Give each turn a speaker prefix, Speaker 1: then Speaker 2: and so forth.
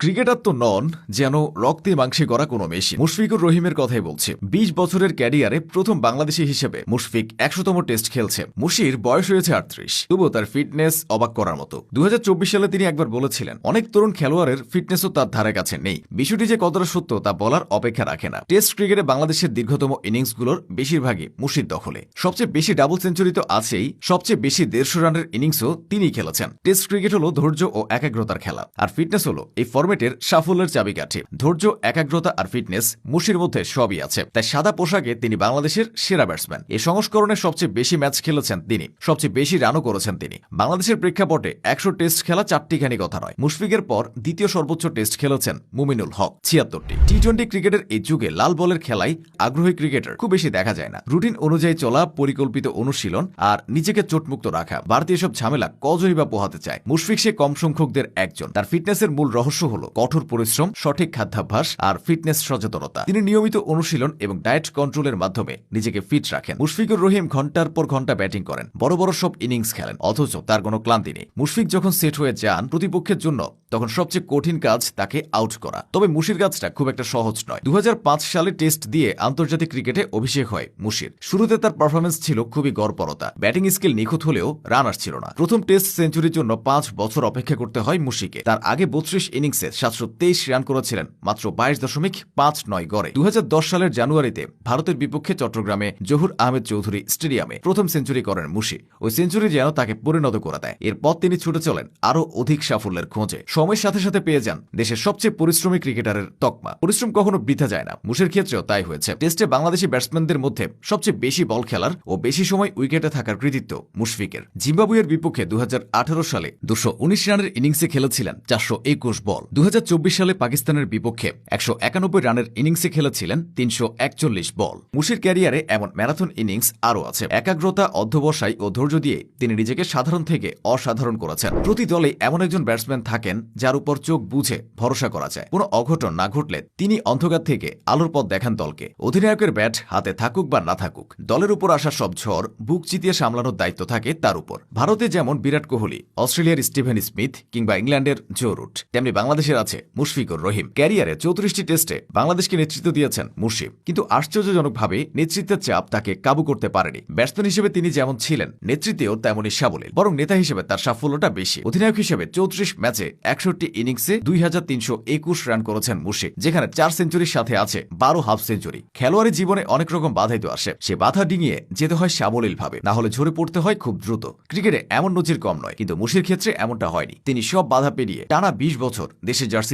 Speaker 1: Cricketer তো নন, যেন রক্তে মাংসে গড়া কোনো মেশি। মুশফিকুর রহিমের কথাই বলছি। ২০ বছরের ক্যারিয়ারে প্রথম বাংলাদেশি হিসেবে মুশফিক ১০০তম টেস্ট খেলছে। মুশির বয়স হয়েছে ৩৮, তবুও তার ফিটনেস অবাক করার মতো। ২০২৪ সালে তিনি একবার বলেছিলেন, অনেক তরুণ খেলোয়াড়ের ফিটনেসও তার ধারে কাছে নেই। বিষয়টি যে কতটা সত্য তা বলার অপেক্ষা রাখে না। টেস্ট ক্রিকেটে বাংলাদেশের দীর্ঘতম ইনিংসগুলোর বেশিরভাগই মুশির দখলে। সবচেয়ে বেশি ডাবল সেঞ্চুরি তো আছেই, সবচেয়ে বেশি ১৫০ রানের ইনিংসও তিনিই খেলেছেন। টেস্ট ক্রিকেট হলো ধৈর্য ও একাগ্রতার খেলা, আর ফিটনেস হলো এই ফরম্যাটের সাফল্যের চাবিকাঠি। ধৈর্য, একাগ্রতা আর ফিটনেস মুশির মধ্যে সবই আছে। তাই সাদা পোশাকে তিনি বাংলাদেশের সেরা ব্যাটসম্যান। এই সংস্করণে সবচেয়ে বেশি ম্যাচ খেলেছেন তিনি, সবচেয়ে বেশি রানও করেছেন তিনি। বাংলাদেশের প্রেক্ষাপটে ১০০ টেস্ট খেলা চারটিখানি কথা নয়। মুশফিকের পর দ্বিতীয় সর্বোচ্চ টেস্ট খেলেছেন মুমিনুল হক, ৭৬টি। টি-২০ ক্রিকেটের এই যুগে লাল বলের খেলায় আগ্রহী ক্রিকেটার খুব বেশি দেখা যায় না। রুটিন অনুযায়ী চলা, পরিকল্পিত অনুশীলন আর নিজেকে চোটমুক্ত রাখা, বাড়তি এসব ঝামেলা কজনই বা পোহাতে চায়। মুশফিক সে কম সংখ্যকদের একজন। তার ফিটনেসের মূল রহস্য হলো কঠোর পরিশ্রম, সঠিক খাদ্যাভ্যাস আর ফিটনেস সচেতনতা। তিনি নিয়মিত অনুশীলন এবং ডায়েট কন্ট্রোলের মাধ্যমে নিজেকে ফিট রাখেন। মুশফিকুর রহিম ঘন্টার পর ঘন্টা ব্যাটিং করেন, বড় বড় সব ইনিংস খেলেন, অথচ তার কোনো ক্লান্তি নেই। মুশফিক যখন সেট হয়ে যান প্রতিপক্ষের জন্য, তখন সবচেয়ে কঠিন কাজ তাকে আউট করা। তবে মুশির কাজটা খুব একটা সহজ নয়। ২০০৫ সালে টেস্ট দিয়ে আন্তর্জাতিক ক্রিকেটে অভিষেক হয় মুশির। শুরুতে তার পারফরমেন্স ছিল খুবই গড়পড়তা। ব্যাটিং স্কিল নিখুঁত হলেও রান আসছিল না। প্রথম টেস্ট সেঞ্চুরির জন্য ৫ বছর অপেক্ষা করতে হয় মুশিকে। তার আগে ৩২ ইনিংসে ৭২৩ রান করেছিলেন মাত্র ২২.৫৯ গড়ে। ২০১০ সালের জানুয়ারিতে ভারতের বিপক্ষে চট্টগ্রামে জহুর আহমেদ চৌধুরী স্টেডিয়ামে প্রথম সেঞ্চুরি করেন মুশি। ওই সেঞ্চুরি যেন তাকে পরিণত করে দেয়। এরপর তিনি ছুটে চলেন আরও অধিক সাফল্যের খোঁজে। সময়ের সাথে সাথে পেয়ে যান দেশের সবচেয়ে পরিশ্রমী ক্রিকেটারের তকমা। পরিশ্রম কখনো বৃথা যায় না। মুশির ক্ষেত্রেও তাই হয়েছে। টেস্টে বাংলাদেশি ব্যাটসম্যানদের মধ্যে সবচেয়ে বেশি বল খেলার ও বেশি সময় উইকেটে থাকার কৃতিত্ব মুশফিকের। জিম্বাবুয়ের বিপক্ষে ২০১৮ সালে ২১৯ রানের ইনিংসে খেলেছিলেন ৪২১ বল। ২০২৪ সালে পাকিস্তানের বিপক্ষে ১৯১ রানের ইনিংসে খেলেছিলেন ৩৪১ বল। মুশির ক্যারিয়ারে এমন ম্যারাথন ইনিংস আরও আছে। একাগ্রতা, অধ্যবসায় ও ধৈর্য দিয়ে তিনি নিজেকে সাধারণ থেকে অসাধারণ করেছেন। প্রতি দলে এমন একজন ব্যাটসম্যান থাকেন যার উপর চোখ বুঝে ভরসা করা যায়। কোনো অঘটন না ঘটলে তিনি অন্ধকার থেকে আলোর পথ দেখান দলকে। অধিনায়কের ব্যাট হাতে থাকুক বা না থাকুক, দলের উপর আসা সব ঝড় বুক চিতিয়ে সামলানোর দায়িত্ব থাকে তার উপর। ভারতে যেমন বিরাট কোহলি, অস্ট্রেলিয়ার স্টিভেন স্মিথ কিংবা ইংল্যান্ডের জো রুট, তেমনি বাংলাদেশের আছে মুশফিকুর রহিম। ক্যারিয়ারে ৩৪টি টেস্টে বাংলাদেশকে নেতৃত্ব দিয়েছেন মুশফিক, কিন্তু আশ্চর্যজনকভাবে নেতৃত্বের চাপ তাকে কাবু করতে পারেনি। ব্যাটসম্যান হিসেবে তিনি যেমন ছিলেন, নেতৃত্বেও তেমনই সাবলীল, বরং নেতা হিসেবে তার সাফল্যটা বেশি। অধিনায়ক হিসেবে ৩৪ ম্যাচে ৬১ ইনিংসে ২৩২১ রান করেছেন মুশফিক, যেখানে ৪ সেঞ্চুরির সাথে আছে ১২ হাফ সেঞ্চুরি। খেলোয়াড়ি জীবনে অনেক রকম বাধাই তো আসে, সে বাধা ডিঙিয়ে যেতে হয় সাবলীলভাবে, না হলে ঝরে পড়তে হয় খুব দ্রুত। ক্রিকেটে এমন নজির কম নয়, কিন্তু মুশির ক্ষেত্রে এমনটা হয়নি। তিনি সব বাধা পেরিয়ে টানা ২০ বছর দেশের জার্সিতে